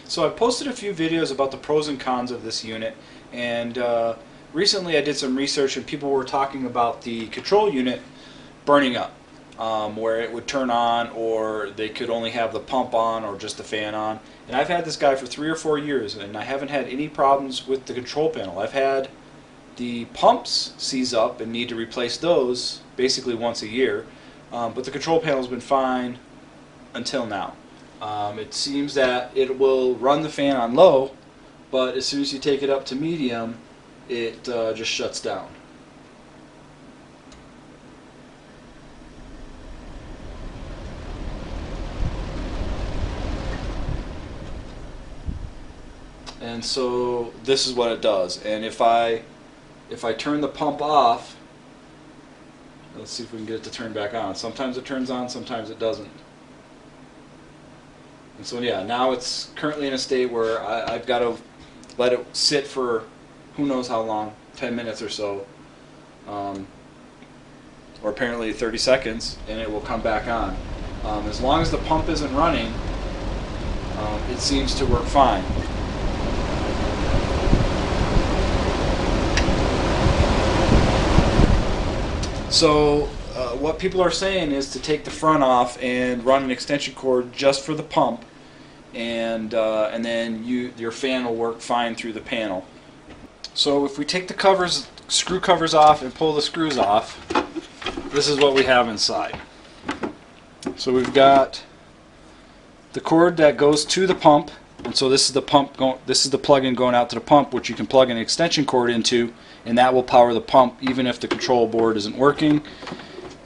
So I've posted a few videos about the pros and cons of this unit, and recently I did some research and people were talking about the control unit burning up, where it would turn on, or they could only have the pump on or just the fan on. And I've had this guy for 3 or 4 years and I haven't had any problems with the control panel. I've had the pumps seize up and need to replace those basically once a year, but the control panel's been fine until now. It seems that it will run the fan on low, but as soon as you take it up to medium, it just shuts down. And so this is what it does. And if I turn the pump off, let's see if we can get it to turn back on. Sometimes it turns on, sometimes it doesn't. And so yeah, now it's currently in a state where I've got to let it sit for who knows how long, 10 minutes or so, or apparently 30 seconds, and it will come back on. As long as the pump isn't running, it seems to work fine. So what people are saying is to take the front off and run an extension cord just for the pump, and then your fan will work fine through the panel. So if we take the screw covers off and pull the screws off, this is what we have inside. So we've got the cord that goes to the pump, and so this is the plug-in going out to the pump, which you can plug an extension cord into, and that will power the pump even if the control board isn't working.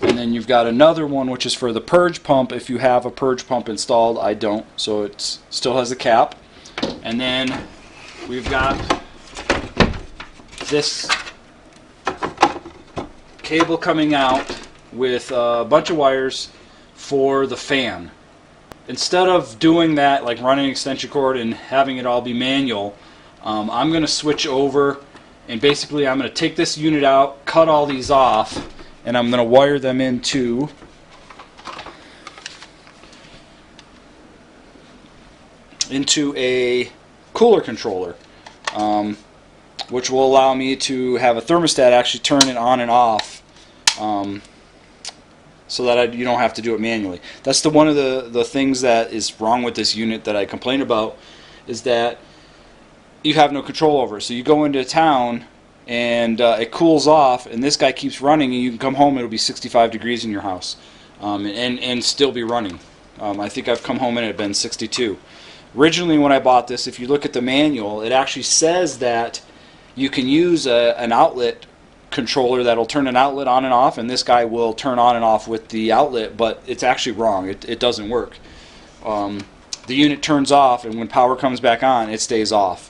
And then you've got another one which is for the purge pump if you have a purge pump installed. I don't, so it still has a cap. And then we've got this cable coming out with a bunch of wires for the fan. Instead of doing that, like running an extension cord and having it all be manual, I'm going to switch over, and basically I'm going to take this unit out, cut all these off, and I'm going to wire them into a cooler controller, which will allow me to have a thermostat actually turn it on and off, so that you don't have to do it manually. That's one of the things that is wrong with this unit that I complain about, is that you have no control over it. So you go into town and it cools off, and this guy keeps running, and you can come home, it'll be 65 degrees in your house, and still be running. I think I've come home and it had been 62. Originally when I bought this, if you look at the manual, it actually says that you can use an outlet controller that'll turn an outlet on and off, and this guy will turn on and off with the outlet, but it's actually wrong. It doesn't work. The unit turns off, and when power comes back on, it stays off.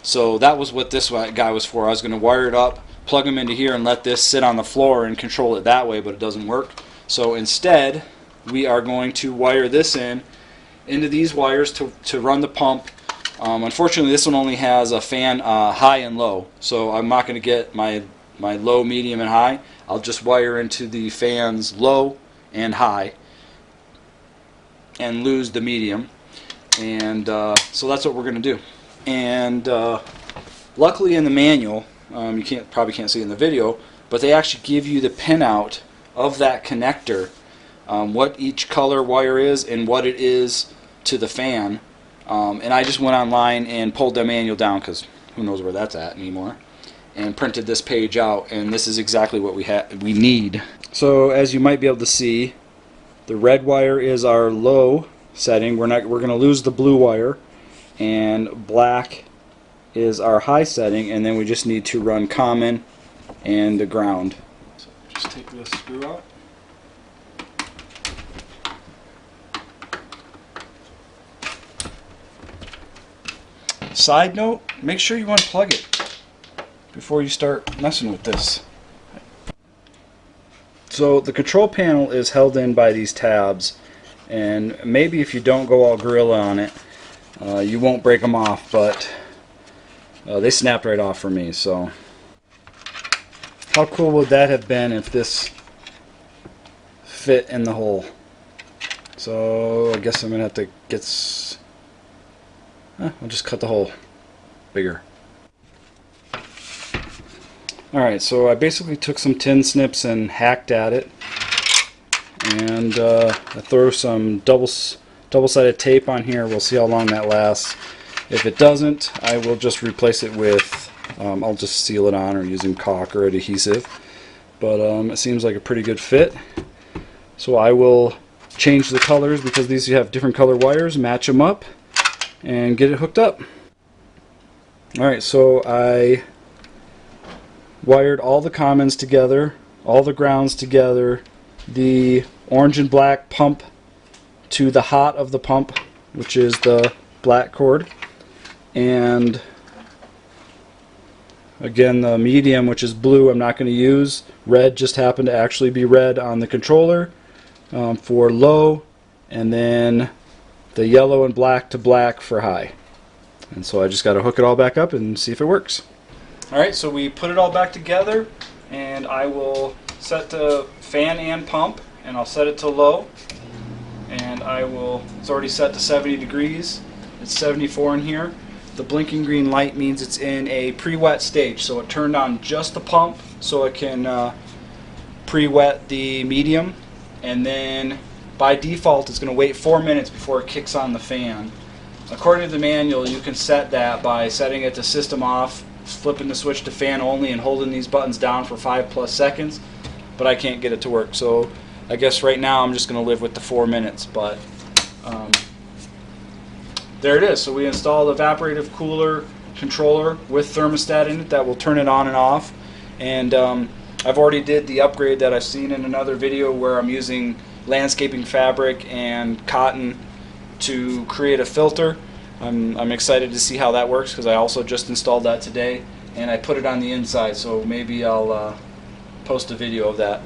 So that was what this guy was for. I was going to wire it up, plug him into here, and let this sit on the floor and control it that way, but it doesn't work. So instead, we are going to wire this into these wires to run the pump. Unfortunately, this one only has a fan high and low, so I'm not going to get my low, medium, and high. I'll just wire into the fans low and high and lose the medium, and so that's what we're going to do. And luckily in the manual, you probably can't see it in the video, but they actually give you the pinout of that connector, what each color wire is and what it is to the fan. And I just went online and pulled the manual down, because who knows where that's at anymore, and printed this page out, and this is exactly what we need. So as you might be able to see, the red wire is our low setting. We're going to lose the blue wire, and black is our high setting, and then we just need to run common and the ground. So just take this screw out. Side note, make sure you unplug it before you start messing with this. So the control panel is held in by these tabs, and maybe if you don't go all gorilla on it, you won't break them off, but they snapped right off for me. So how cool would that have been if this fit in the hole? So I guess I'm gonna have to I'll just cut the hole bigger. Alright, so I basically took some tin snips and hacked at it, and I throw some double-sided tape on here. We'll see how long that lasts. If it doesn't, I will just replace it with, I'll just seal it on or using caulk or adhesive. But it seems like a pretty good fit. So I will change the colors, because these have different color wires, match them up, and get it hooked up. Alright, so I wired all the commons together, all the grounds together, the orange and black pump to the hot of the pump, which is the black cord, and again the medium, which is blue, I'm not going to use. Red just happened to actually be red on the controller for low, and then the yellow and black to black for high. And so I just got to hook it all back up and see if it works. Alright, so we put it all back together, and I will set the fan and pump, and I'll set it to low, and it's already set to 70 degrees. It's 74 in here. The blinking green light means it's in a pre-wet stage, so it turned on just the pump so it can pre-wet the medium, and then by default it's going to wait 4 minutes before it kicks on the fan. According to the manual, you can set that by setting it to system off, flipping the switch to fan only, and holding these buttons down for 5+ seconds, but I can't get it to work. So I guess right now I'm just going to live with the 4 minutes, but there it is. So we installed the evaporative cooler controller with thermostat in it that will turn it on and off, and I've already did the upgrade that I've seen in another video where I'm using landscaping fabric and cotton to create a filter. I'm excited to see how that works, because I also just installed that today, and I put it on the inside, so maybe I'll post a video of that.